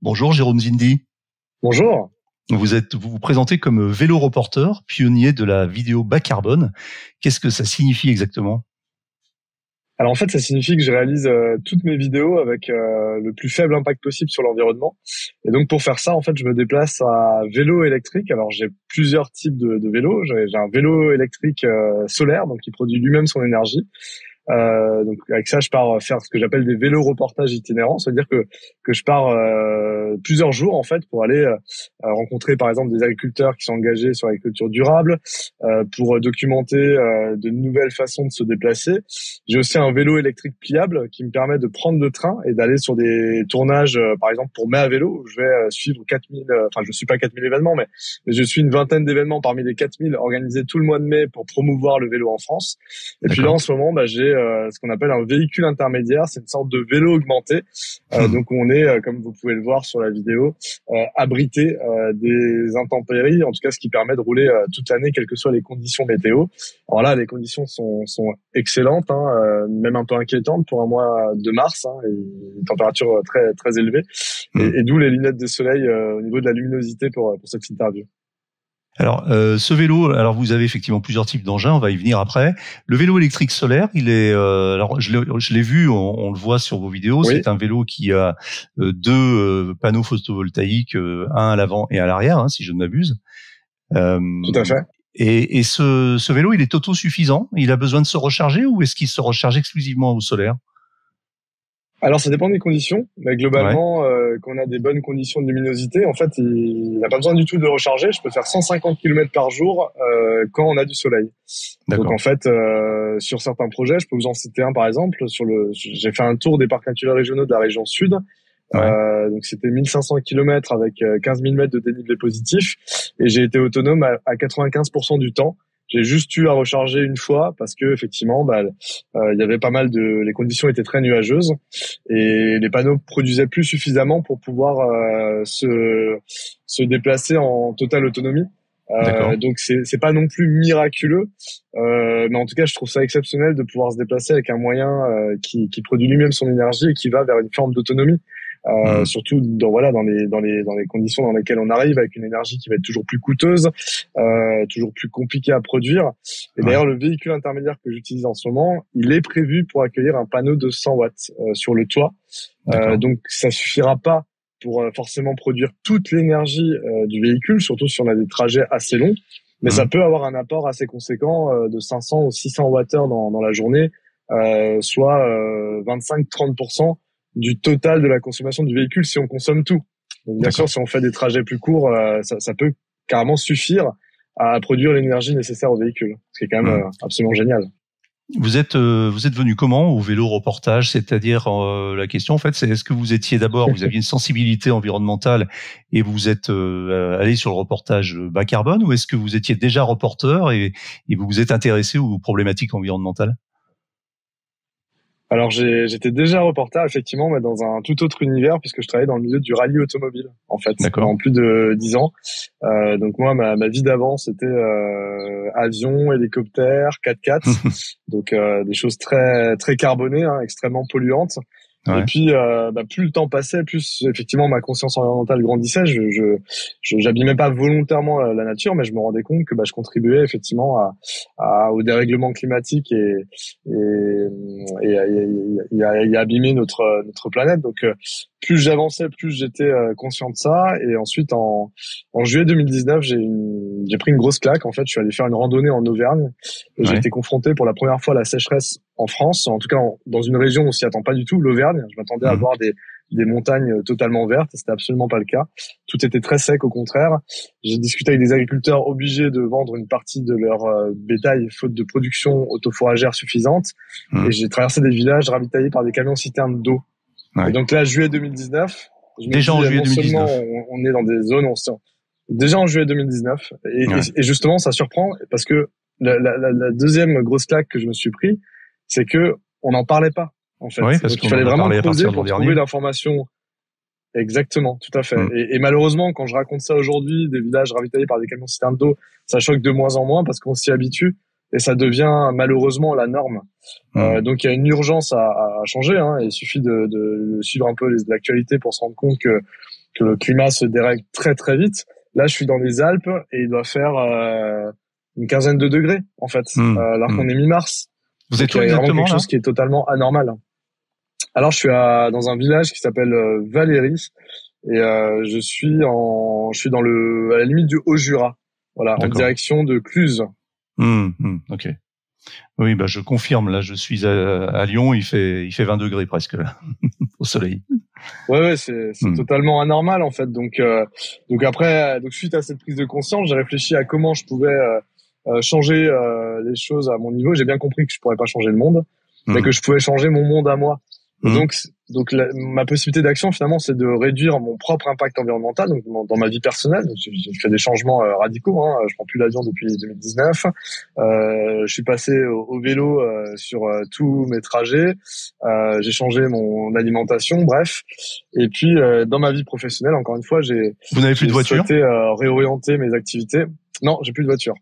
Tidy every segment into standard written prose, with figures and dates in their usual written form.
Bonjour Jérôme Zindi. Bonjour. Vous vous présentez comme vélo reporter, pionnier de la vidéo bas carbone. Qu'est-ce que ça signifie exactement? Alors en fait, ça signifie que je réalise toutes mes vidéos avec le plus faible impact possible sur l'environnement. Et donc pour faire ça, en fait, je me déplace à vélo électrique. Alors j'ai plusieurs types de vélos. J'ai un vélo électrique solaire, donc qui produit lui-même son énergie. Donc avec ça, je pars faire ce que j'appelle des vélos reportages itinérants, c'est-à-dire que je pars plusieurs jours en fait pour aller rencontrer par exemple des agriculteurs qui sont engagés sur l'agriculture durable, pour documenter de nouvelles façons de se déplacer. J'ai aussi un vélo électrique pliable qui me permet de prendre le train et d'aller sur des tournages, par exemple pour Mai à vélo, où je vais suivre 4000, enfin je suis pas 4000 événements, mais je suis une vingtaine d'événements parmi les 4000 organisés tout le mois de mai pour promouvoir le vélo en France. Et puis là en ce moment, j'ai ce qu'on appelle un véhicule intermédiaire, c'est une sorte de vélo augmenté. Donc on est, comme vous pouvez le voir sur la vidéo, abrité des intempéries, en tout cas ce qui permet de rouler toute l'année, quelles que soient les conditions météo. Alors là, les conditions sont excellentes, même un peu inquiétantes pour un mois de mars, et une température très très élevée, et d'où les lunettes de soleil au niveau de la luminosité pour cette interview. Alors, ce vélo, alors vous avez effectivement plusieurs types d'engins, on va y venir après. Le vélo électrique solaire, il est, alors je l'ai vu, on le voit sur vos vidéos. Oui. C'est un vélo qui a deux panneaux photovoltaïques, un à l'avant et à l'arrière, si je ne m'abuse. Tout à fait. Et ce vélo, il est autosuffisant. Il a besoin de se recharger ou est-ce qu'il se recharge exclusivement au solaire? Alors ça dépend des conditions, mais globalement, quand on a des bonnes conditions de luminosité, en fait, il n'a pas besoin du tout de recharger. Je peux faire 150 km par jour quand on a du soleil. Donc en fait, sur certains projets, je peux vous en citer un par exemple. J'ai fait un tour des parcs naturels régionaux de la région sud. Donc c'était 1500 km avec 15 000 mètres de dénivelé positif, et j'ai été autonome à 95% du temps. J'ai juste eu à recharger une fois parce que effectivement, il y avait pas mal les conditions étaient très nuageuses et les panneaux produisaient plus suffisamment pour pouvoir se déplacer en totale autonomie. Donc c'est pas non plus miraculeux, mais en tout cas je trouve ça exceptionnel de pouvoir se déplacer avec un moyen qui produit lui-même son énergie et qui va vers une forme d'autonomie. Surtout dans les conditions dans lesquelles on arrive, avec une énergie qui va être toujours plus coûteuse, toujours plus compliquée à produire. Et d'ailleurs, le véhicule intermédiaire que j'utilise en ce moment, il est prévu pour accueillir un panneau de 100 watts sur le toit. Donc ça suffira pas pour forcément produire toute l'énergie du véhicule, surtout si on a des trajets assez longs, mais ça peut avoir un apport assez conséquent de 500 ou 600 Wh dans la journée, soit 25-30% du total de la consommation du véhicule si on consomme tout. Donc bien sûr, si on fait des trajets plus courts, ça peut carrément suffire à produire l'énergie nécessaire au véhicule, ce qui est quand même absolument génial. Vous êtes venu comment au vélo reportage? C'est-à-dire la question en fait, c'est est-ce que vous aviez une sensibilité environnementale et vous êtes allé sur le reportage bas carbone, ou est-ce que vous étiez déjà reporter et vous vous êtes intéressé aux problématiques environnementales? Alors j'étais déjà reporter effectivement, mais dans un tout autre univers, puisque je travaillais dans le milieu du rallye automobile en fait pendant plus de 10 ans. Donc moi ma vie d'avant c'était avion, hélicoptère, 4x4, donc des choses très très carbonées, extrêmement polluantes. Et puis plus le temps passait, plus effectivement ma conscience environnementale grandissait. J'abîmais pas volontairement la nature, mais je me rendais compte que je contribuais effectivement au dérèglement climatique et à abîmer notre planète. Donc plus j'avançais, plus j'étais conscient de ça. Et ensuite en juillet 2019, j'ai pris une grosse claque. En fait, je suis allé faire une randonnée en Auvergne et j'ai été confronté pour la première fois à la sécheresse en France, en tout cas dans une région où on s'y attend pas du tout, l'Auvergne. Je m'attendais à voir des montagnes totalement vertes, et c'était absolument pas le cas. Tout était très sec, au contraire. J'ai discuté avec des agriculteurs obligés de vendre une partie de leur bétail faute de production autofourragère suffisante. Et j'ai traversé des villages ravitaillés par des camions-citernes d'eau. Et donc là, juillet 2019, déjà en juillet 2019, on est dans des zones, déjà en juillet 2019, et justement ça surprend parce que la deuxième grosse claque que je me suis pris, c'est que on n'en parlait pas en fait. Oui, parce qu'il fallait vraiment creuser pour trouver l'information. Exactement, tout à fait. Et malheureusement, quand je raconte ça aujourd'hui, des villages ravitaillés par des camions citernes d'eau, ça choque de moins en moins parce qu'on s'y habitue et ça devient malheureusement la norme. Donc il y a une urgence à changer. Il suffit de suivre un peu l'actualité pour se rendre compte que que le climat se dérègle très très vite. Là, je suis dans les Alpes et il doit faire une quinzaine de degrés en fait, alors qu'on est mi-mars. Vous êtes où exactement? Il y a vraiment quelque là chose qui est totalement anormal. Alors, je suis dans un village qui s'appelle Valéry et je suis à la limite du Haut-Jura, voilà, en direction de Cluses. Ok. Oui, bah je confirme. Là, je suis à Lyon. Il fait 20 degrés presque là, au soleil. Ouais, c'est totalement anormal en fait. Donc après, suite à cette prise de conscience, j'ai réfléchi à comment je pouvais changer les choses à mon niveau. J'ai bien compris que je pourrais pas changer le monde, mais que je pouvais changer mon monde à moi. Et donc ma possibilité d'action finalement, c'est de réduire mon propre impact environnemental. Donc dans ma vie personnelle, j'ai fait des changements radicaux. Je prends plus l'avion depuis 2019. Je suis passé au vélo sur tous mes trajets. J'ai changé mon alimentation, bref. Et puis dans ma vie professionnelle, encore une fois, Vous n'avez plus de voiture ? J'ai souhaité réorienter mes activités. Non, j'ai plus de voiture.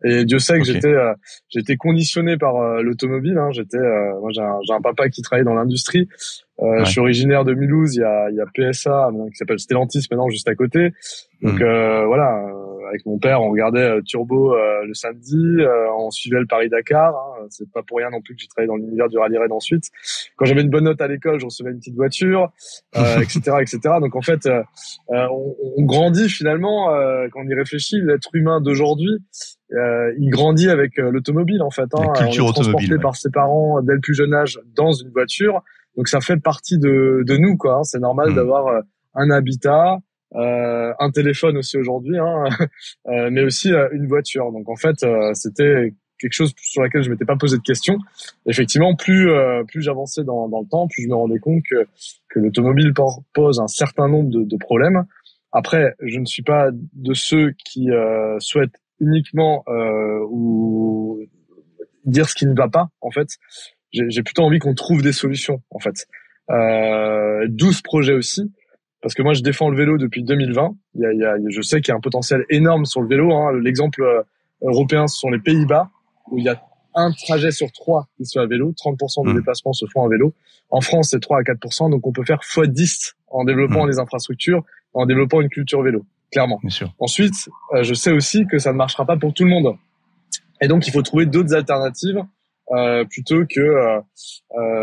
Et Dieu sait que j'ai été conditionné par l'automobile. Moi, j'ai un papa qui travaille dans l'industrie. Je suis originaire de Mulhouse. Il y a PSA qui s'appelle Stellantis maintenant juste à côté. Donc voilà. Avec mon père, on regardait Turbo le samedi, on suivait le Paris-Dakar. C'est pas pour rien non plus que j'ai travaillé dans l'univers du rallye raid ensuite. Quand j'avais une bonne note à l'école, je recevais une petite voiture, etc., etc. Donc en fait, on grandit finalement quand on y réfléchit. L'être humain d'aujourd'hui, il grandit avec l'automobile en fait. La culture on est transporté par ses parents dès le plus jeune âge dans une voiture, donc ça fait partie de nous quoi. C'est normal d'avoir un habitat. Un téléphone aussi aujourd'hui, mais aussi une voiture. Donc en fait, c'était quelque chose sur laquelle je m'étais pas posé de questions. Effectivement, plus j'avançais dans le temps, plus je me rendais compte que l'automobile pose un certain nombre de problèmes. Après, je ne suis pas de ceux qui souhaitent uniquement ou dire ce qui ne va pas. En fait, j'ai plutôt envie qu'on trouve des solutions. En fait, 12 projets aussi. Parce que moi, je défends le vélo depuis 2020. Je sais qu'il y a un potentiel énorme sur le vélo. L'exemple européen, ce sont les Pays-Bas, où il y a un trajet sur 3 qui se fait à vélo. 30% des déplacements se font à vélo. En France, c'est 3 à 4%. Donc, on peut faire x10 en développant les infrastructures, en développant une culture vélo, clairement. Bien sûr. Ensuite, je sais aussi que ça ne marchera pas pour tout le monde. Et donc, il faut trouver d'autres alternatives plutôt que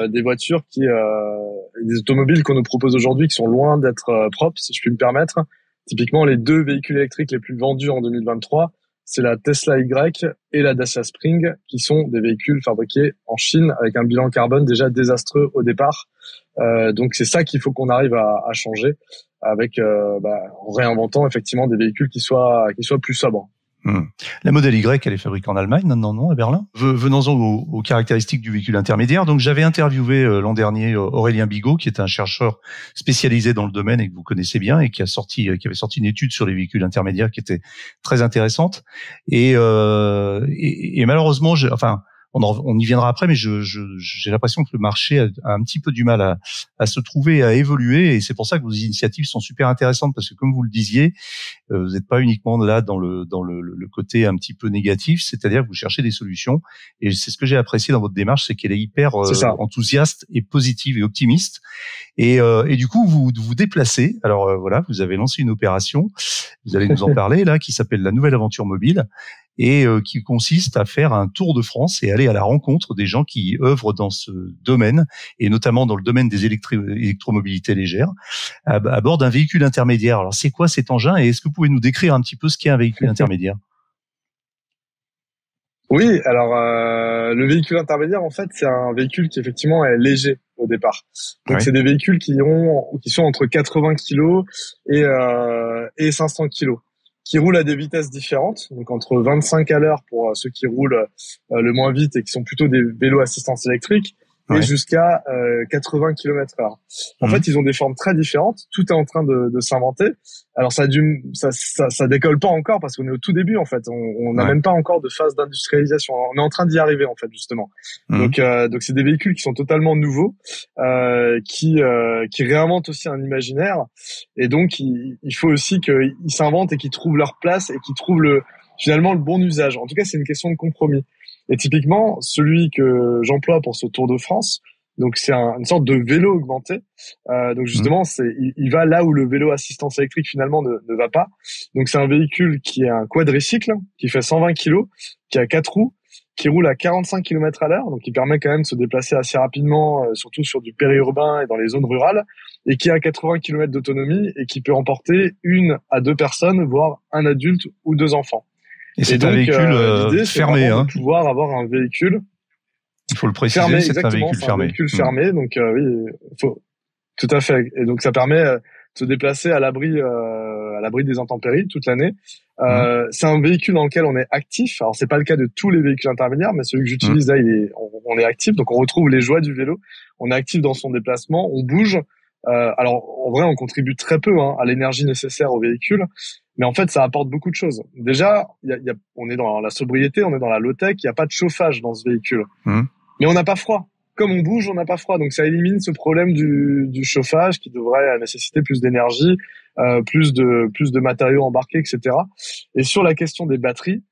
des voitures des automobiles qu'on nous propose aujourd'hui qui sont loin d'être propres, si je puis me permettre. Typiquement, les 2 véhicules électriques les plus vendus en 2023, c'est la Tesla Y et la Dacia Spring, qui sont des véhicules fabriqués en Chine avec un bilan carbone déjà désastreux au départ. Donc c'est ça qu'il faut qu'on arrive à changer avec en réinventant effectivement des véhicules qui soient plus sobres. La Model Y, elle est fabriquée en Allemagne, non, à Berlin. Venons-en aux caractéristiques du véhicule intermédiaire. Donc, j'avais interviewé l'an dernier Aurélien Bigot, qui est un chercheur spécialisé dans le domaine et que vous connaissez bien, et qui avait sorti une étude sur les véhicules intermédiaires qui était très intéressante. Et malheureusement, on y viendra après, mais j'ai l'impression que le marché a un petit peu du mal à se trouver, à évoluer, et c'est pour ça que vos initiatives sont super intéressantes, parce que comme vous le disiez, vous n'êtes pas uniquement là dans le côté un petit peu négatif, c'est-à-dire que vous cherchez des solutions, et c'est ce que j'ai apprécié dans votre démarche, c'est qu'elle est hyper enthousiaste et positive et optimiste, et du coup vous vous déplacez. Alors voilà, vous avez lancé une opération, vous allez nous en parler là, qui s'appelle la Nouvelle Aventure Mobile, et qui consiste à faire un tour de France et aller à la rencontre des gens qui œuvrent dans ce domaine, et notamment dans le domaine des électromobilités légères, à bord d'un véhicule intermédiaire. Alors, c'est quoi cet engin, et est-ce que vous pouvez nous décrire un petit peu ce qu'est un véhicule intermédiaire ? Oui, alors le véhicule intermédiaire, en fait, c'est un véhicule qui effectivement est léger au départ. Donc, c'est des véhicules qui sont entre 80 kg et 500 kg. Qui roulent à des vitesses différentes, donc entre 25 à l'heure pour ceux qui roulent le moins vite et qui sont plutôt des vélos assistance électrique, et jusqu'à 80 km/h. En fait, ils ont des formes très différentes. Tout est en train de s'inventer. Alors ça décolle pas encore parce qu'on est au tout début en fait. On n'a même pas encore de phase d'industrialisation. On est en train d'y arriver en fait justement. Donc c'est des véhicules qui sont totalement nouveaux, qui réinventent aussi un imaginaire. Et donc il faut aussi qu'ils s'inventent et qu'ils trouvent leur place et qu'ils trouvent finalement le bon usage. En tout cas, c'est une question de compromis. Et typiquement, celui que j'emploie pour ce Tour de France, Donc c'est une sorte de vélo augmenté. Donc justement, il va là où le vélo assistance électrique finalement ne va pas. Donc c'est un véhicule qui est un quadricycle, qui fait 120 kg, qui a 4 roues, qui roule à 45 km à l'heure, donc qui permet quand même de se déplacer assez rapidement, surtout sur du périurbain et dans les zones rurales, et qui a 80 km d'autonomie et qui peut emporter 1 à 2 personnes, voire un adulte ou 2 enfants. Et c'est un véhicule l'idée, fermé, c'est de pouvoir avoir un véhicule. Il faut le préciser, fermé, c'est un véhicule fermé. Un véhicule fermé, donc oui, tout à fait. Et donc ça permet de se déplacer à l'abri des intempéries toute l'année. C'est un véhicule dans lequel on est actif. Alors c'est pas le cas de tous les véhicules intermédiaires, mais celui que j'utilise là, on est actif. Donc on retrouve les joies du vélo. On est actif dans son déplacement, on bouge. Alors en vrai, on contribue très peu à l'énergie nécessaire au véhicule, mais en fait, ça apporte beaucoup de choses. Déjà, on est dans la sobriété, on est dans la low-tech. Il y a pas de chauffage dans ce véhicule, mais on n'a pas froid. Comme on bouge, on n'a pas froid, donc ça élimine ce problème du chauffage qui devrait nécessiter plus d'énergie, plus de matériaux embarqués, etc. Et sur la question des batteries,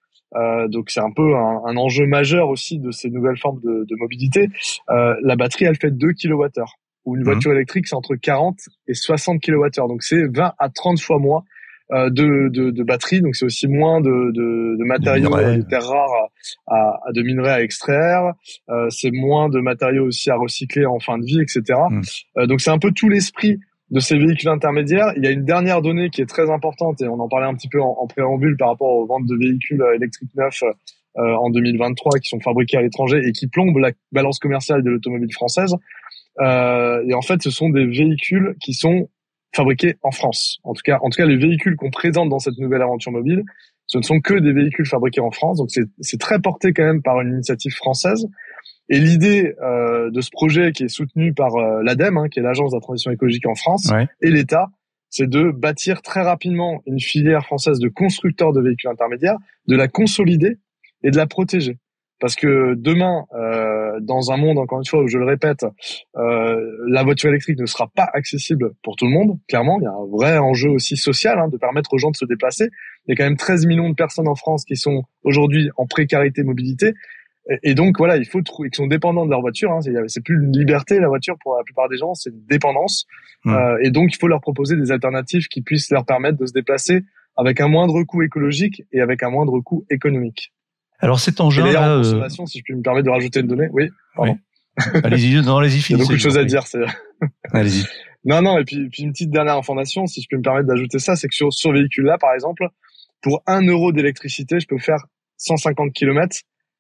donc c'est un peu un enjeu majeur aussi de ces nouvelles formes de mobilité. La batterie, elle fait 2 kWh. Ou une voiture électrique, c'est entre 40 et 60 kWh. Donc c'est 20 à 30 fois moins de batterie. Donc c'est aussi moins de matériaux, de terres rares de minerais à extraire. C'est moins de matériaux aussi à recycler en fin de vie, etc. Donc c'est un peu tout l'esprit de ces véhicules intermédiaires. Il y a une dernière donnée qui est très importante, et on en parlait un petit peu en préambule par rapport aux ventes de véhicules électriques neufs en 2023 qui sont fabriqués à l'étranger et qui plombent la balance commerciale de l'automobile française. Et en fait, ce sont des véhicules qui sont fabriqués en France. En tout cas, les véhicules qu'on présente dans cette nouvelle aventure mobile, ce ne sont que des véhicules fabriqués en France. Donc, c'est très porté quand même par une initiative française. Et l'idée de ce projet qui est soutenu par l'ADEME, qui est l'Agence de la transition écologique en France, et l'État, c'est de bâtir très rapidement une filière française de constructeurs de véhicules intermédiaires, de la consolider et de la protéger. Parce que demain, dans un monde, encore une fois, où je le répète, la voiture électrique ne sera pas accessible pour tout le monde. Clairement, il y a un vrai enjeu aussi social de permettre aux gens de se déplacer. Il y a quand même 13 millions de personnes en France qui sont aujourd'hui en précarité mobilité. Et donc, voilà, il faut qui sont dépendants de leur voiture. C'est plus une liberté, la voiture, pour la plupart des gens, c'est une dépendance. Et donc, il faut leur proposer des alternatives qui puissent leur permettre de se déplacer avec un moindre coût écologique et avec un moindre coût économique. Alors cet engin-là, en consommation, si je puis me permettre de rajouter une donnée, oui, pardon. Oui. Allez-y, finissez. Il y a beaucoup de choses à dire. Allez-y. Non, et puis une petite dernière information, si je peux me permettre d'ajouter ça, c'est que sur ce véhicule-là, par exemple, pour 1 euro d'électricité, je peux faire 150 km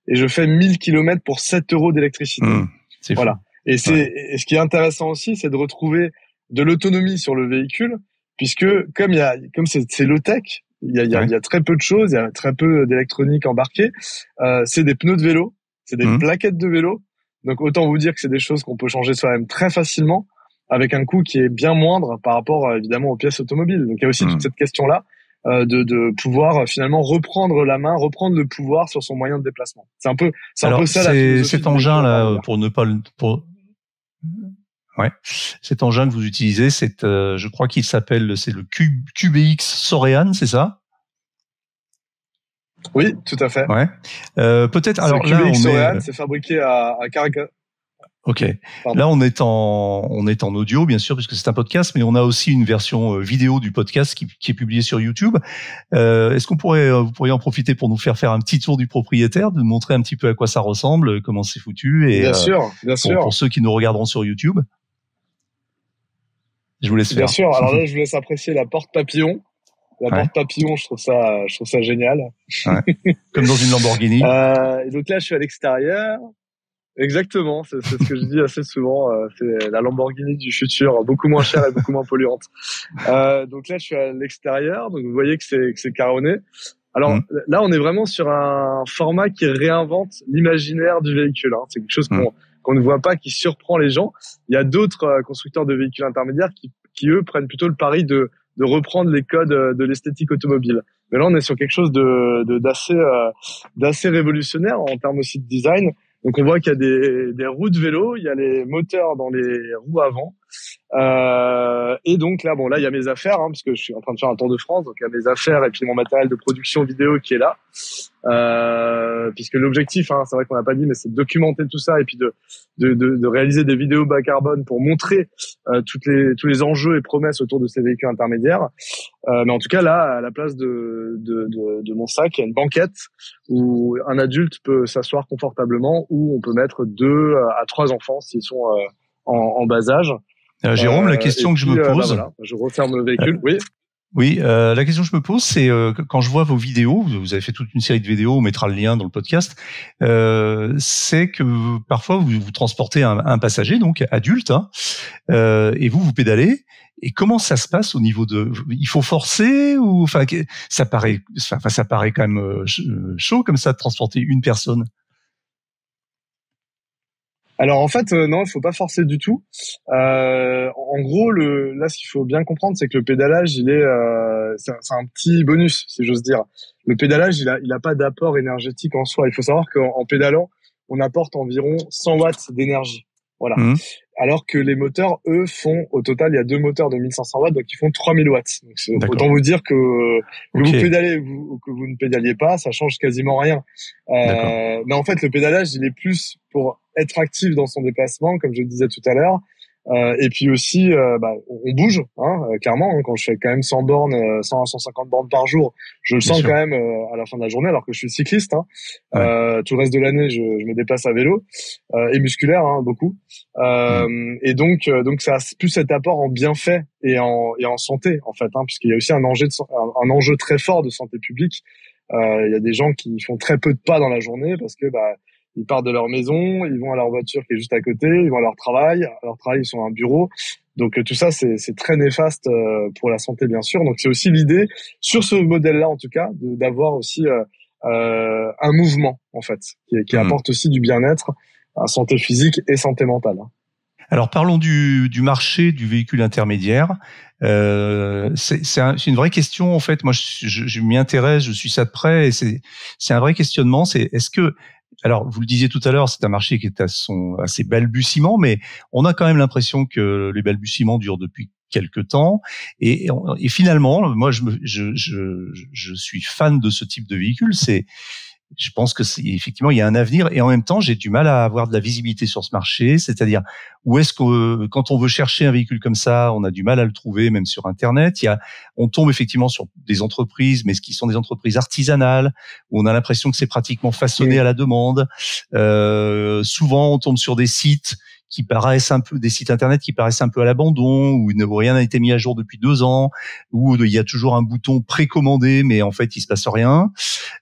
et je fais 1000 km pour 7 euros d'électricité. Voilà. Fou. Et ce qui est intéressant aussi, c'est de retrouver de l'autonomie sur le véhicule, puisque comme c'est low-tech, il y a très peu de choses, il y a très peu d'électronique embarquée. C'est des pneus de vélo, c'est des plaquettes de vélo. Donc autant vous dire que c'est des choses qu'on peut changer soi-même très facilement, avec un coût qui est bien moindre par rapport évidemment aux pièces automobiles. Donc il y a aussi toute cette question-là de pouvoir finalement reprendre la main, reprendre le pouvoir sur son moyen de déplacement. C'est un peu ça la philosophie. Cet engin-là, pour ne pas cet engin que vous utilisez, je crois qu'il s'appelle, c'est le QBX Sorean, c'est ça? Oui, tout à fait. Ouais. Peut-être. Alors là, QBX Sorean, c'est fabriqué à Caracas. Ok. Pardon. Là, on est en audio, bien sûr, puisque c'est un podcast, mais on a aussi une version vidéo du podcast qui est publiée sur YouTube. Est-ce vous pourriez en profiter pour nous faire un petit tour du propriétaire, de nous montrer un petit peu à quoi ça ressemble, comment c'est foutu, et bien sûr. Pour ceux qui nous regarderont sur YouTube. Je vous laisse faire. Bien sûr. Alors là, je vous laisse apprécier la porte papillon. La porte papillon, je trouve ça génial. Ouais. Comme dans une Lamborghini. Et donc là, je suis à l'extérieur. Exactement, c'est ce que je dis assez souvent. C'est la Lamborghini du futur, beaucoup moins chère et beaucoup moins polluante. Donc là, je suis à l'extérieur. Donc vous voyez que c'est carronné. Alors là, on est vraiment sur un format qui réinvente l'imaginaire du véhicule. C'est quelque chose qu'on ne voit pas, qui surprend les gens. Il y a d'autres constructeurs de véhicules intermédiaires qui eux prennent plutôt le pari de reprendre les codes de l'esthétique automobile. Mais là, on est sur quelque chose d'assez révolutionnaire en termes aussi de design. Donc on voit qu'il y a des roues de vélo, il y a les moteurs dans les roues avant, Et donc là, il y a mes affaires, parce que je suis en train de faire un tour de France, donc il y a mes affaires et puis mon matériel de production vidéo qui est là. Puisque l'objectif, c'est vrai qu'on n'a pas dit, mais c'est de documenter tout ça et puis de réaliser des vidéos bas carbone pour montrer tous les enjeux et promesses autour de ces véhicules intermédiaires. Mais en tout cas, là, à la place de mon sac, il y a une banquette où un adulte peut s'asseoir confortablement, où on peut mettre 2 à 3 enfants s'ils sont en bas âge. Jérôme, la question que je me pose... voilà, je referme le véhicule, oui. Oui, la question que je me pose, c'est quand je vois vos vidéos, vous avez fait toute une série de vidéos, on mettra le lien dans le podcast, c'est que parfois vous transportez un passager, donc adulte, et vous pédalez. Et comment ça se passe au niveau de, il faut forcer ou, ça paraît quand même chaud comme ça de transporter une personne. Alors en fait, non, il faut pas forcer du tout. En gros, là, ce qu'il faut bien comprendre, c'est que le pédalage, c'est un petit bonus, si j'ose dire. Le pédalage, il a pas d'apport énergétique en soi. Il faut savoir qu'en pédalant, on apporte environ 100 watts d'énergie. Voilà. Alors que les moteurs, eux, au total, il y a 2 moteurs de 1500 watts, donc ils font 3000 watts. Donc autant vous dire que vous pédalez ou que vous ne pédaliez pas, ça change quasiment rien. Mais en fait, le pédalage, il est plus pour être actif dans son déplacement, comme je le disais tout à l'heure. Et puis aussi, on bouge, clairement. Quand je fais quand même 100 bornes, 100 à 150 bornes par jour, je le sens quand même à la fin de la journée, alors que je suis cycliste. Tout le reste de l'année, je me déplace à vélo et musculaire, beaucoup. Et donc ça a plus cet apport en bienfait et en santé, en fait, puisqu'il y a aussi un enjeu très fort de santé publique. Il y a des gens qui font très peu de pas dans la journée parce que ils partent de leur maison, ils vont à leur voiture qui est juste à côté, ils vont à leur travail. À leur travail, ils sont à un bureau. Donc tout ça, c'est très néfaste pour la santé, bien sûr. Donc c'est aussi l'idée, sur ce modèle-là en tout cas, d'avoir aussi un mouvement, en fait, qui apporte aussi du bien-être à santé physique et santé mentale. Alors parlons du marché du véhicule intermédiaire. C'est une vraie question, en fait. Moi, je m'y intéresse, je suis ça de près, et c'est un vrai questionnement. Est-ce que, alors, vous le disiez tout à l'heure, c'est un marché qui est à ses balbutiements, mais on a quand même l'impression que les balbutiements durent depuis quelque temps. Et finalement, moi, je suis fan de ce type de véhicule. Je pense que effectivement, il y a un avenir, et en même temps, j'ai du mal à avoir de la visibilité sur ce marché. C'est-à-dire, où est-ce que, quand on veut chercher un véhicule comme ça, on a du mal à le trouver, même sur Internet. On tombe effectivement sur des entreprises, mais ce qui sont des entreprises artisanales, où on a l'impression que c'est pratiquement façonné à la demande. Souvent, on tombe sur des sites qui paraissent des sites internet qui paraissent un peu à l'abandon, où rien n'a été mis à jour depuis 2 ans, où il y a toujours un bouton précommandé, mais en fait, il se passe rien.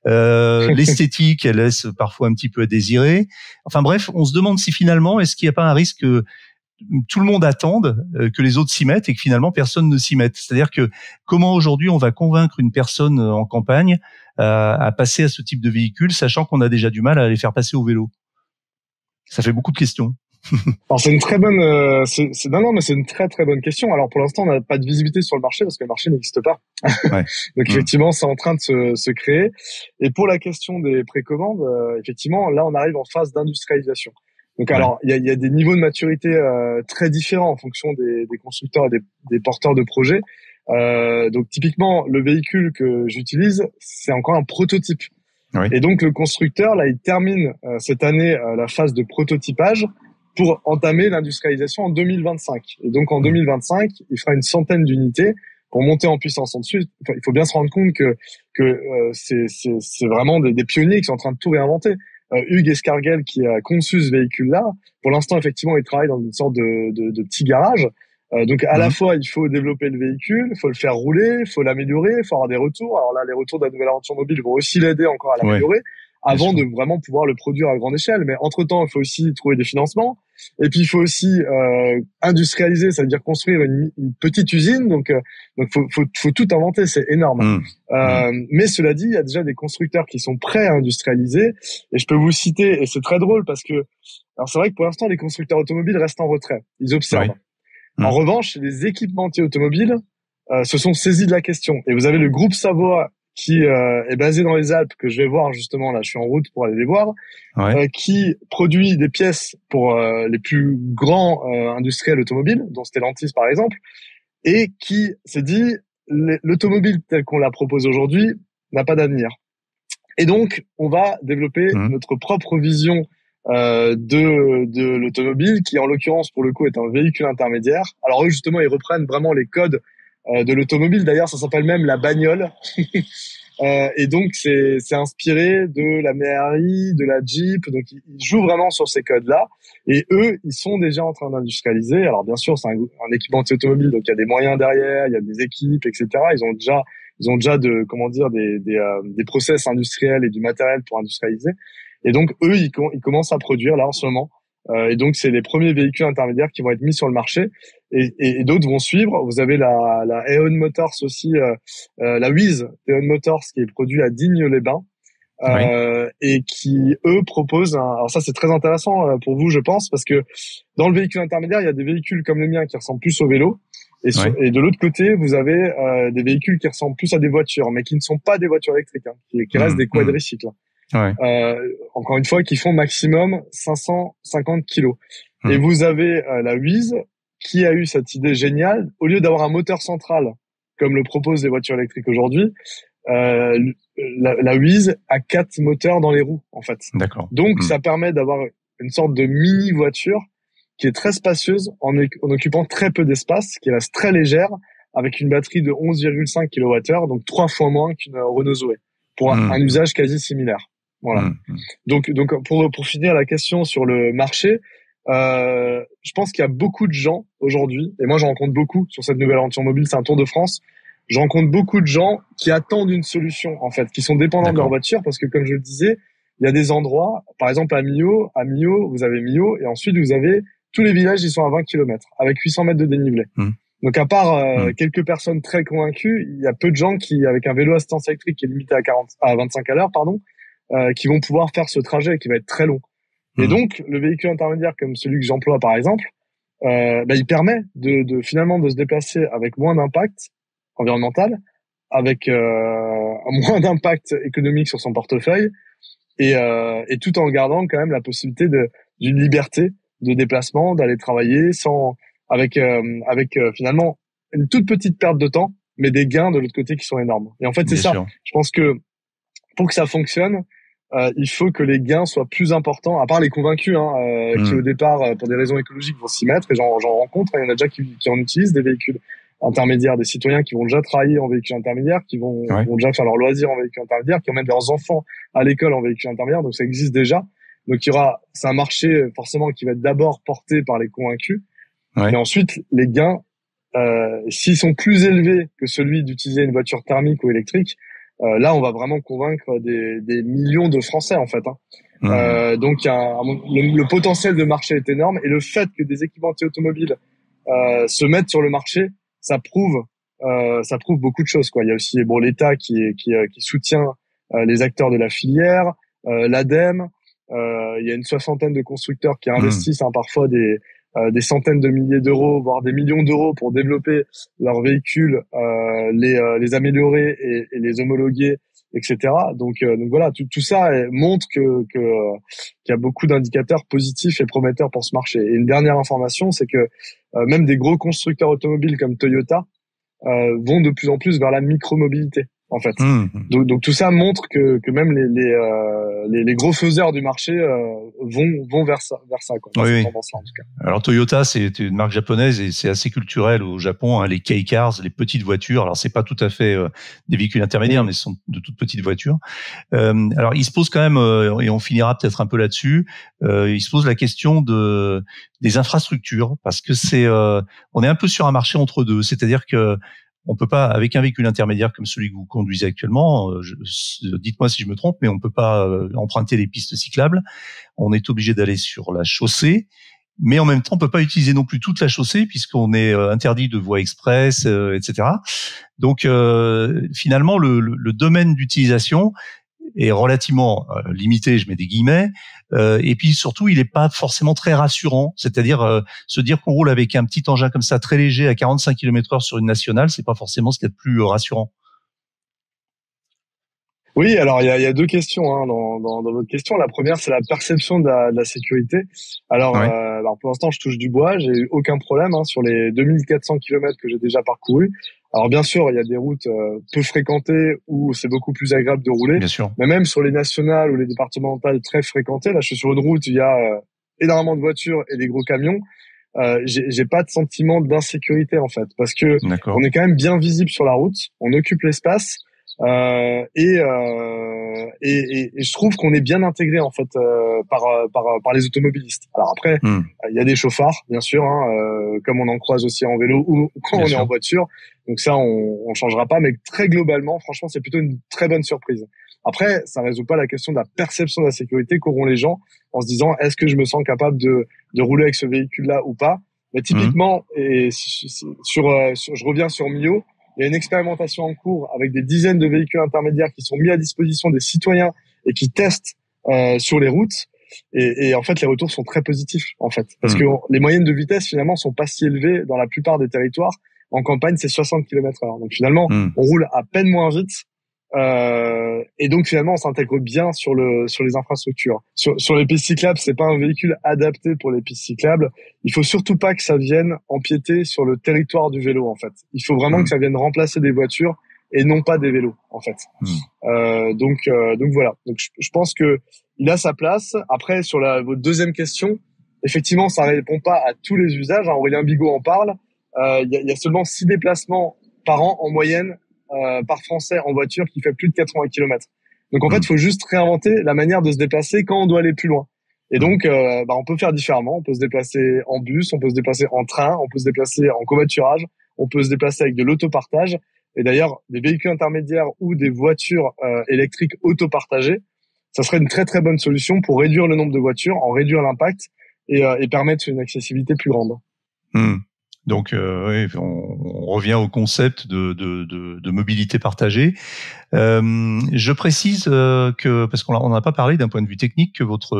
L'esthétique, elle laisse parfois un petit peu à désirer. Enfin bref, on se demande si finalement, est-ce qu'il n'y a pas un risque que tout le monde attende que les autres s'y mettent et que finalement personne ne s'y mette. C'est-à-dire que comment aujourd'hui on va convaincre une personne en campagne à passer à ce type de véhicule, sachant qu'on a déjà du mal à les faire passer au vélo? Ça fait beaucoup de questions. Alors c'est une très bonne, mais c'est une très très bonne question. Alors pour l'instant, on n'a pas de visibilité sur le marché parce que le marché n'existe pas. Ouais. Donc effectivement, c'est en train de se créer. Et pour la question des précommandes, effectivement, là, on arrive en phase d'industrialisation. Donc alors, il y a des niveaux de maturité très différents en fonction des constructeurs et des porteurs de projets. Donc typiquement, le véhicule que j'utilise, c'est encore un prototype. Oui. Et donc le constructeur, là, il termine cette année la phase de prototypage pour entamer l'industrialisation en 2025. Et donc en 2025, il fera une centaine d'unités pour monter en puissance ensuite. Enfin, il faut bien se rendre compte que c'est vraiment des pionniers qui sont en train de tout réinventer. Hugues Escarguel, qui a conçu ce véhicule-là, pour l'instant, effectivement, il travaille dans une sorte de petit garage. Donc à la fois, il faut développer le véhicule, il faut le faire rouler, il faut l'améliorer, il faut avoir des retours. Alors là, les retours de la nouvelle aventure mobile vont aussi l'aider encore à l'améliorer. Avant de vraiment pouvoir le produire à grande échelle. Mais entre-temps, il faut aussi trouver des financements. Et puis, il faut aussi industrialiser, ça veut dire construire une petite usine. Donc faut tout inventer, c'est énorme. Mais cela dit, il y a déjà des constructeurs qui sont prêts à industrialiser. Et je peux vous citer, et c'est très drôle parce que, alors c'est vrai que pour l'instant, les constructeurs automobiles restent en retrait. Ils observent. En revanche, les équipementiers automobiles se sont saisis de la question. Et vous avez le groupe Savoie qui est basé dans les Alpes, que je vais voir justement là, je suis en route pour aller les voir, qui produit des pièces pour les plus grands industriels automobiles, dont Stellantis par exemple, et qui s'est dit l'automobile telle qu'on la propose aujourd'hui n'a pas d'avenir. Et donc, on va développer notre propre vision de l'automobile, qui en l'occurrence pour le coup est un véhicule intermédiaire. Alors eux justement, ils reprennent vraiment les codes de l'automobile. D'ailleurs, ça s'appelle même la bagnole. Et donc, c'est inspiré de la Méhari, de la Jeep. Donc, ils jouent vraiment sur ces codes-là. Et eux, ils sont déjà en train d'industrialiser. Alors, bien sûr, c'est un équipementier automobile. Donc, il y a des moyens derrière, il y a des équipes, etc. Ils ont déjà des process industriels et du matériel pour industrialiser. Et donc, eux, ils commencent à produire là en ce moment. Et donc, c'est les premiers véhicules intermédiaires qui vont être mis sur le marché, et d'autres vont suivre. Vous avez la Aeon Motors aussi, la Wiz Aeon Motors, qui est produit à Digne-les-Bains, et qui eux proposent alors ça c'est très intéressant pour vous, je pense, parce que dans le véhicule intermédiaire, il y a des véhicules comme le mien qui ressemblent plus au vélo, et de l'autre côté, vous avez des véhicules qui ressemblent plus à des voitures, mais qui ne sont pas des voitures électriques, qui restent des quadricycles. Encore une fois, qui font maximum 550 kilos. Et vous avez la Wiz, qui a eu cette idée géniale, au lieu d'avoir un moteur central comme le proposent les voitures électriques aujourd'hui, la Wiz a 4 moteurs dans les roues en fait. D'accord. Donc ça permet d'avoir une sorte de mini voiture qui est très spacieuse en occupant très peu d'espace, qui reste très légère, avec une batterie de 11,5 kWh, donc 3 fois moins qu'une Renault Zoé, pour un usage quasi similaire. Voilà. Donc pour finir la question sur le marché, je pense qu'il y a beaucoup de gens aujourd'hui, et moi j'en rencontre beaucoup sur cette nouvelle aventure mobile, c'est un Tour de France. Je rencontre beaucoup de gens qui attendent une solution, en fait, qui sont dépendants de leur voiture, parce que comme je le disais, il y a des endroits, par exemple à Millau, vous avez Millau, et ensuite vous avez tous les villages, ils sont à 20 km, avec 800 mètres de dénivelé. Donc à part quelques personnes très convaincues, il y a peu de gens qui, avec un vélo à assistance électrique qui est limité à 25 à l'heure, qui vont pouvoir faire ce trajet qui va être très long. Et donc, le véhicule intermédiaire comme celui que j'emploie, par exemple, il permet de finalement de se déplacer avec moins d'impact environnemental, avec moins d'impact économique sur son portefeuille, et tout en gardant quand même la possibilité d'une liberté de déplacement, d'aller travailler avec finalement une toute petite perte de temps, mais des gains de l'autre côté qui sont énormes. Et en fait, c'est ça. Je pense que pour que ça fonctionne, il faut que les gains soient plus importants, à part les convaincus, qui au départ, pour des raisons écologiques, vont s'y mettre, et j'en rencontre, il y en a déjà qui en utilisent des véhicules intermédiaires, des citoyens qui vont déjà travailler en véhicule intermédiaire, qui vont déjà faire leurs loisirs en véhicule intermédiaire, qui emmènent leurs enfants à l'école en véhicule intermédiaire, donc ça existe déjà. Donc c'est un marché forcément qui va être d'abord porté par les convaincus, mais ensuite les gains, s'ils sont plus élevés que celui d'utiliser une voiture thermique ou électrique, là on va vraiment convaincre des millions de Français en fait. Donc le potentiel de marché est énorme, et le fait que des équipementiers automobiles se mettent sur le marché, ça prouve beaucoup de choses, quoi. Il y a aussi l'État qui soutient les acteurs de la filière, l'ADEME. Il y a une 60aine de constructeurs qui investissent parfois des centaines de milliers d'euros, voire des millions d'euros pour développer leurs véhicules, les améliorer et les homologuer, etc. Donc voilà, tout ça montre qu'il y a beaucoup d'indicateurs positifs et prometteurs pour ce marché. Et une dernière information, c'est que même des gros constructeurs automobiles comme Toyota vont de plus en plus vers la micromobilité, en fait. Donc tout ça montre que même les gros faiseurs du marché vont vers ça, quoi. Oui. Tendance-là, en tout cas. Alors Toyota, c'est une marque japonaise et c'est assez culturel au Japon, les kei cars, les petites voitures. Alors c'est pas tout à fait des véhicules intermédiaires, mais ce sont de toutes petites voitures. Alors il se pose quand même, et on finira peut-être un peu là-dessus, il se pose la question des infrastructures, parce que on est un peu sur un marché entre deux, c'est-à-dire que on peut pas, avec un véhicule intermédiaire comme celui que vous conduisez actuellement, dites-moi si je me trompe, mais on peut pas emprunter les pistes cyclables. On est obligé d'aller sur la chaussée, mais en même temps, on peut pas utiliser non plus toute la chaussée puisqu'on est interdit de voies express, etc. Donc, finalement, le domaine d'utilisation est relativement limité, je mets des guillemets, et puis surtout il est pas forcément très rassurant, c'est-à-dire se dire qu'on roule avec un petit engin comme ça très léger à 45 km/h sur une nationale, c'est pas forcément ce qu'il y a de plus rassurant. Oui, alors il y a deux questions dans votre question. La première, c'est la perception de la sécurité. Alors, Ouais. alors pour l'instant, je touche du bois, j'ai eu aucun problème sur les 2400 kilomètres que j'ai déjà parcourus. Alors bien sûr, il y a des routes peu fréquentées où c'est beaucoup plus agréable de rouler, Bien sûr. mais même sur les nationales ou les départementales très fréquentées, là je suis sur une route où il y a énormément de voitures et des gros camions. J'ai pas de sentiment d'insécurité en fait, parce que on D'accord. est quand même bien visible sur la route, on occupe l'espace. Et je trouve qu'on est bien intégré en fait par les automobilistes. Alors après, il y a des chauffards bien sûr, comme on en croise aussi en vélo ou quand Bien on est en sûr. voiture. Donc ça, on changera pas, mais très globalement, franchement, c'est plutôt une très bonne surprise. Après, ça résout pas la question de la perception de la sécurité qu'auront les gens en se disant est-ce que je me sens capable de rouler avec ce véhicule-là ou pas. Mais typiquement, et je reviens sur Mio. Il y a une expérimentation en cours avec des dizaines de véhicules intermédiaires qui sont mis à disposition des citoyens et qui testent sur les routes. Et en fait, les retours sont très positifs, en fait. Parce que les moyennes de vitesse, finalement, sont pas si élevées dans la plupart des territoires. En campagne, c'est 60 km/h. Donc finalement, on roule à peine moins vite. Et donc finalement, on s'intègre bien sur les infrastructures. Sur les pistes cyclables, c'est pas un véhicule adapté pour les pistes cyclables. Il faut surtout pas que ça vienne empiéter sur le territoire du vélo, en fait. Il faut vraiment que ça vienne remplacer des voitures et non pas des vélos, en fait. Donc voilà. Donc je pense que il a sa place. Après, sur votre deuxième question, effectivement, ça répond pas à tous les usages. Aurélien Bigot en parle. Il y a seulement 6 déplacements par an en moyenne par Français en voiture qui fait plus de 80 km. Donc en fait, il faut juste réinventer la manière de se déplacer quand on doit aller plus loin. Et donc, on peut faire différemment. On peut se déplacer en bus, on peut se déplacer en train, on peut se déplacer en covoiturage, on peut se déplacer avec de l'autopartage. Et d'ailleurs, des véhicules intermédiaires ou des voitures électriques autopartagées, ça serait une très très bonne solution pour réduire le nombre de voitures, en réduire l'impact et permettre une accessibilité plus grande. Donc, oui, on revient au concept de mobilité partagée. Je précise que, parce qu'on n'a pas parlé d'un point de vue technique, que votre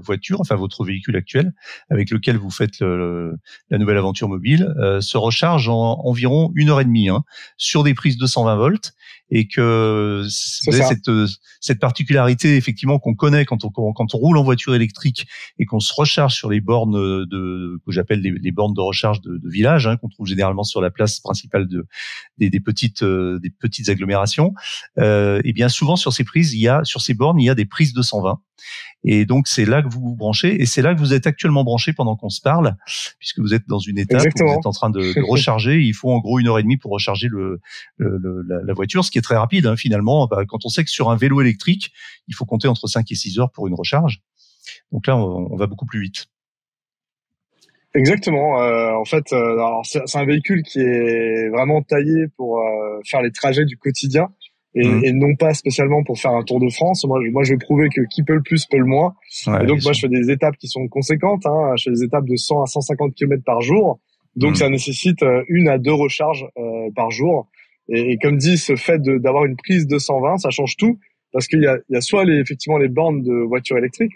voiture, enfin votre véhicule actuel, avec lequel vous faites la nouvelle aventure mobile, se recharge en environ 1h30 sur des prises de 120 volts, et que cette particularité effectivement qu'on connaît quand on roule en voiture électrique et qu'on se recharge sur les bornes que j'appelle les bornes de recharge de village, qu'on trouve généralement sur la place principale des petites agglomérations. Et bien souvent sur ces bornes il y a des prises de 120. Et donc c'est là que vous vous branchez, et c'est là que vous êtes actuellement branché pendant qu'on se parle, puisque vous êtes dans une étape où vous êtes en train de recharger. Il faut en gros 1h30 pour recharger la voiture, ce qui est très rapide finalement. Quand on sait que sur un vélo électrique, il faut compter entre 5 et 6 heures pour une recharge. Donc là, on va beaucoup plus vite. Exactement. En fait, alors c'est un véhicule qui est vraiment taillé pour faire les trajets du quotidien et non pas spécialement pour faire un Tour de France. Moi, je veux prouver que qui peut le plus peut le moins. Ouais, et donc, moi, je fais des étapes qui sont conséquentes. Je fais des étapes de 100 à 150 km par jour. Donc, ça nécessite 1 à 2 recharges par jour. Et comme dit, ce fait d'avoir une prise de 120, ça change tout, parce qu'il y a soit effectivement les bornes de voitures électriques,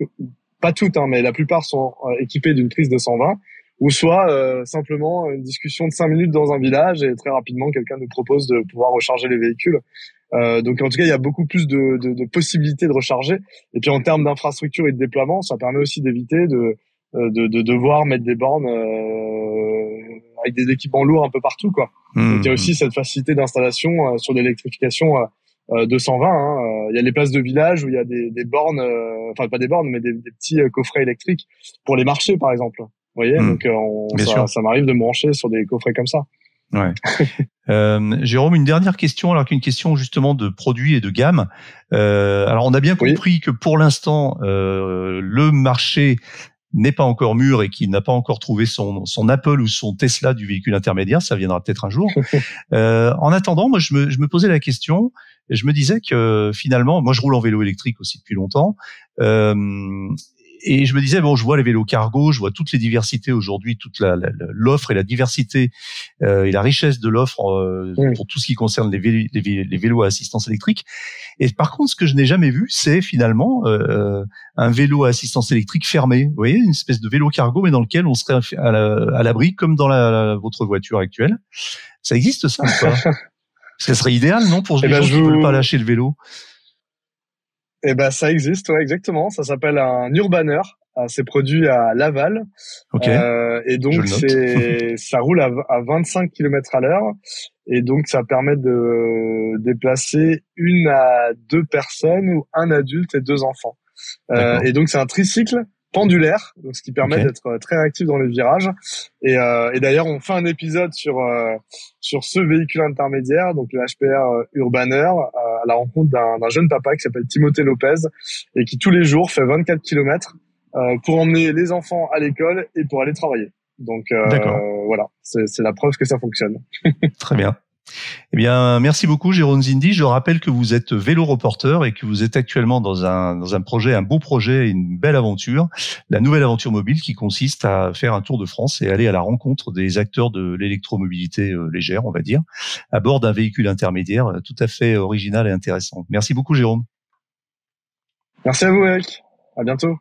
pas toutes, mais la plupart sont équipées d'une prise de 120. Ou soit simplement une discussion de 5 minutes dans un village et très rapidement quelqu'un nous propose de pouvoir recharger les véhicules. Donc en tout cas, il y a beaucoup plus de possibilités de recharger. Et puis en termes d'infrastructure et de déploiement, ça permet aussi d'éviter de devoir mettre des bornes avec des équipements lourds un peu partout, quoi. Donc il y a aussi cette facilité d'installation sur l'électrification de 120. Il y a les places de village où il y a des bornes, enfin pas des bornes, mais des petits coffrets électriques pour les marchés, par exemple. Vous voyez, donc ça m'arrive de me brancher sur des coffrets comme ça. Ouais. Jérôme, une dernière question, alors qu'une question justement de produits et de gamme. Alors on a bien compris que pour l'instant le marché n'est pas encore mûr et qu'il n'a pas encore trouvé son Apple ou son Tesla du véhicule intermédiaire. Ça viendra peut-être un jour. En attendant, moi je me posais la question et je me disais que finalement, moi je roule en vélo électrique aussi depuis longtemps. Et je me disais, bon, je vois les vélos cargo, je vois toutes les diversités aujourd'hui, toute l'offre et la diversité et la richesse de l'offre pour tout ce qui concerne les vélos à assistance électrique. Et par contre, ce que je n'ai jamais vu, c'est finalement un vélo à assistance électrique fermé. Vous voyez, une espèce de vélo cargo, mais dans lequel on serait à l'abri, comme dans votre voiture actuelle. Ça existe ça ou pas? Ça serait idéal, non, pour les gens qui ne veulent pas lâcher le vélo? Eh ben, ça existe, ouais, exactement. Ça s'appelle un urbaner. C'est produit à Laval. Ok, Et je donc, le note. ça roule à 25 km à l'heure. Et donc, ça permet de déplacer 1 à 2 personnes ou un adulte et 2 enfants. D'accord. Et donc, c'est un tricycle pendulaire, donc ce qui Ok. permet d'être très réactif dans les virages. Et d'ailleurs, on fait un épisode sur ce véhicule intermédiaire, donc le HPR Urbaner, à la rencontre d'un jeune papa qui s'appelle Timothée Lopez et qui tous les jours fait 24 km pour emmener les enfants à l'école et pour aller travailler. Donc D'accord. voilà, c'est la preuve que ça fonctionne. Très bien. Eh bien, merci beaucoup, Jérôme Zindi. Je rappelle que vous êtes vélo reporter et que vous êtes actuellement dans un projet, un beau projet, une belle aventure, la nouvelle aventure mobile qui consiste à faire un tour de France et aller à la rencontre des acteurs de l'électromobilité légère, on va dire, à bord d'un véhicule intermédiaire tout à fait original et intéressant. Merci beaucoup, Jérôme. Merci à vous, Eric. À bientôt.